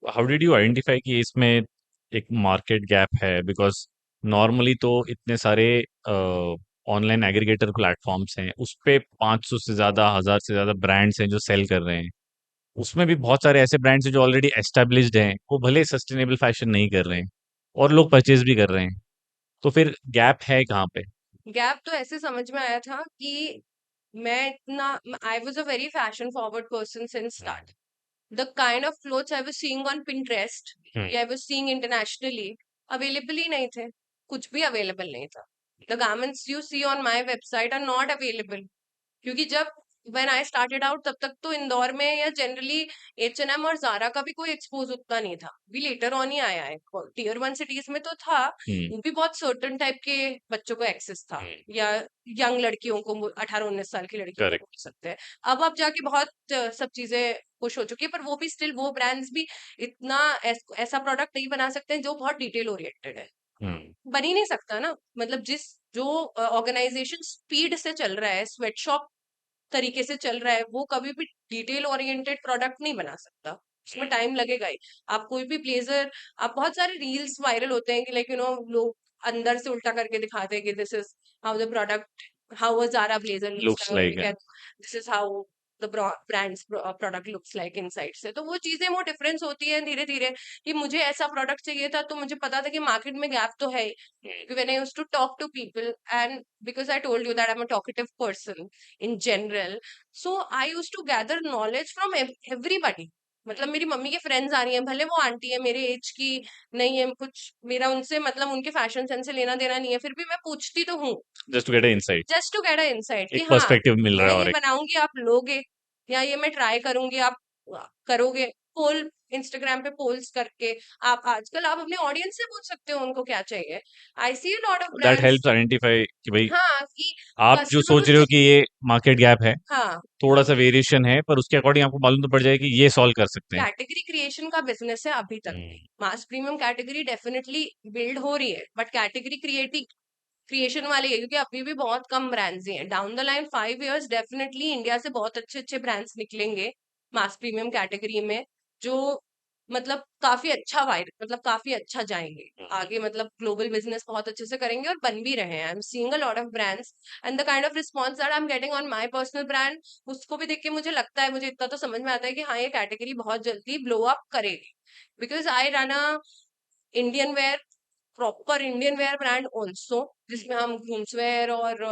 How did you identify कि इसमें एक मार्केट गैप है? बिकॉज नॉर्मली तो इतने सारे ऑनलाइन एग्रीगेटर प्लेटफॉर्म्स हैं, उस पे 500 से ज़्यादा, 1000 से ज़्यादा ब्रांड्स हैं जो सेल कर रहे हैं। उसमें भी बहुत सारे ऐसे ब्रांड्स हैं जो ऑलरेडी एस्टेब्लिश्ड हैं, वो भले सस्टेनेबल फैशन नहीं कर रहे हैं और लोग परचेज भी कर रहे हैं। तो फिर गैप है कहाँ पे? गैप तो ऐसे समझ में आया था कि मैं इतना I was a very fashion forward person since hmm. Start. The kind of clothes I was seeing on Pinterest, हम्म। या I was seeing internationally, available ही नहीं थे. कुछ भी available नहीं था. The garments you see on my website are not available. क्योंकि जब when I started out तब तक तो इंदौर में या जनरली H&M और जारा का भी कोई एक्सपोज उतना नहीं था. भी लेटर ऑन ही आया है. टीयर वन सिटीज में तो था, हम्म। वो भी बहुत सर्टन टाइप के बच्चों को एक्सेस था, हम्म। या यंग लड़कियों को, 18-19 साल की लड़कियों को करेक्ट। बोल सकते हैं. अब जाके बहुत सब चीजें पुश हो चुकी है, पर वो भी स्टिल वो ब्रांड्स भी इतना ऐसा प्रोडक्ट नहीं बना सकते हैं जो बहुत डिटेल ओरिएंटेड है. हम्म। बन ही नहीं सकता ना. मतलब जिस जो ऑर्गेनाइजेशन स्पीड से चल रहा है, स्वेटशॉप तरीके से चल रहा है, वो कभी भी डिटेल ओरिएंटेड प्रोडक्ट नहीं बना सकता. उसमें टाइम लगेगा ही. आप कोई भी ब्लेजर, आप बहुत सारे रील्स वायरल होते हैं कि लाइक लोग अंदर से उल्टा करके दिखाते हैं कि this is how the product, how a Zara blazer looks like है। This is how the brand's product looks like inside से. तो वो चीजें वो डिफरेंस होती है धीरे धीरे, कि मुझे ऐसा प्रोडक्ट चाहिए था तो मुझे पता था कि मार्केट में गैप तो है ही. When I used to talk to people, and because I told you that I'm a talkative person in general, so I used to gather knowledge from everybody. मतलब मेरी मम्मी के फ्रेंड्स आ रही हैं, भले वो आंटी है मेरे एज की नहीं है, कुछ मेरा उनसे मतलब उनके फैशन सेंस से लेना देना नहीं है, फिर भी मैं पूछती तो हूँ, just to get a insight. Just to get a insight कि एक हाँ, पर्सपेक्टिव मिल रहा मैं है ये और एक। बनाऊंगी आप लोगे, या ये मैं ट्राई करूंगी आप करोगे. पोल, इंस्टाग्राम पे पोल्स करके आप आजकल आप अपने ऑडियंस से पूछ सकते हो उनको क्या चाहिए. I see a lot of that brands. Helps identify कि भाई हाँ, कि आप जो कस्टमर को सोच रहे हो कि ये मार्केट गैप है, हाँ, थोड़ा सा वेरिएशन है, पर उसके अकॉर्डिंग आपको मालूम तो पड़ जाए कि ये सॉल्व कर सकते हैं। कैटेगरी क्रिएशन का बिजनेस है अभी तक भी. हम्म। मास प्रीमियम कैटेगरी डेफिनेटली बिल्ड हो रही है, बट कैटेगरी क्रिएटिव क्रिएशन वाली है, क्योंकि अभी भी बहुत कम ब्रांड्स ही हैं. Down the line 5 years definitely India से बहुत अच्छे अच्छे ब्रांड्स निकलेंगे मास प्रीमियम कैटेगरी में, जो मतलब काफी अच्छा वाइड, मतलब काफी अच्छा जाएंगे आगे, मतलब ग्लोबल बिजनेस बहुत अच्छे से करेंगे और बन भी रहे हैं. I am seeing a lot of brands, and the kind of response that I am getting on my personal brand, उसको भी देख के मुझे लगता है, मुझे इतना तो समझ में आता है कि हाँ, ये कैटेगरी बहुत जल्दी ब्लो अप करेगी. Because I run a Indian wear, proper Indian wear brand also, जिसमें हम ग्रूम्स वेयर और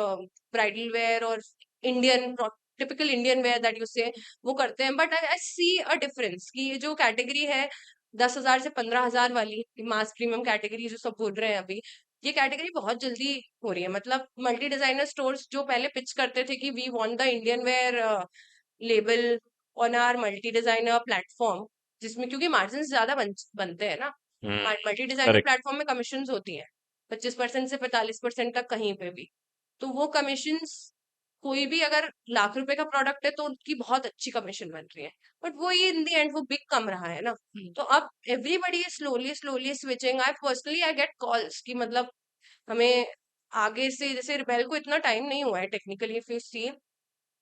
ब्राइडल वेयर और Indian typical Indian wear that you से वो करते हैं. But I see a difference कि ये जो कैटेगरी है 10,000 से 15,000 वाली मास प्रीमियम कैटेगरी जो सब बोल रहे हैं अभी, ये कैटेगरी बहुत जल्दी हो रही है. मतलब मल्टी डिजाइनर स्टोर्स जो पहले पिच करते थे कि we want the Indian wear label on our multi designer platform, जिसमें क्योंकि मार्जिन ज्यादा बनते हैं ना. Hmm. Multi designer correct. Platform में कमीशन होती है 25% से 45% तक कहीं पे भी. तो वो कमीशंस, कोई भी अगर लाख रुपए का प्रोडक्ट है तो उनकी बहुत अच्छी कमीशन बन रही है. बट वो ये इन दी एंड वो बिक कम रहा है ना. तो अब everybody is slowly slowly switching. I personally I get calls कि मतलब हमें आगे से, जैसे रिबेल को इतना टाइम नहीं हुआ है टेक्निकली, इफ यू सी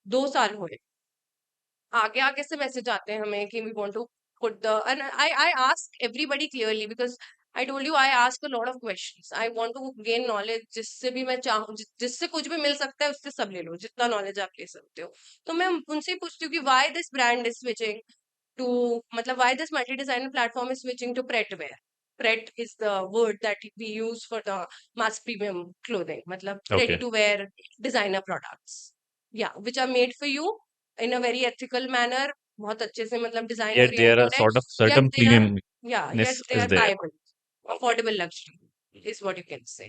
2 साल हुए, आगे आगे से मैसेज आते हैं हमें कि we want to put the, and I ask everybody clearly, because I told you I ask a lot of questions. I want to gain knowledge, जिससे भी मैं चाहूँ, जिससे कुछ भी मिल सकता है उससे सब ले लो, जितना नॉलेज आप ले सकते हो. तो मैं उनसे ही पूछती हूँ कि why this brand is switching to, मतलब why this multi designer platform is switching to pret wear. Pret is the word that we use for the mass premium clothing, मतलब okay. Ready to wear designer products, या which are made for you in a very ethical manner, बहुत अच्छे से मतलब design yet there are oriented है. Sort of Yet certain they are, premiumness yeah, yet they is are there. viable, affordable luxury is what you can say.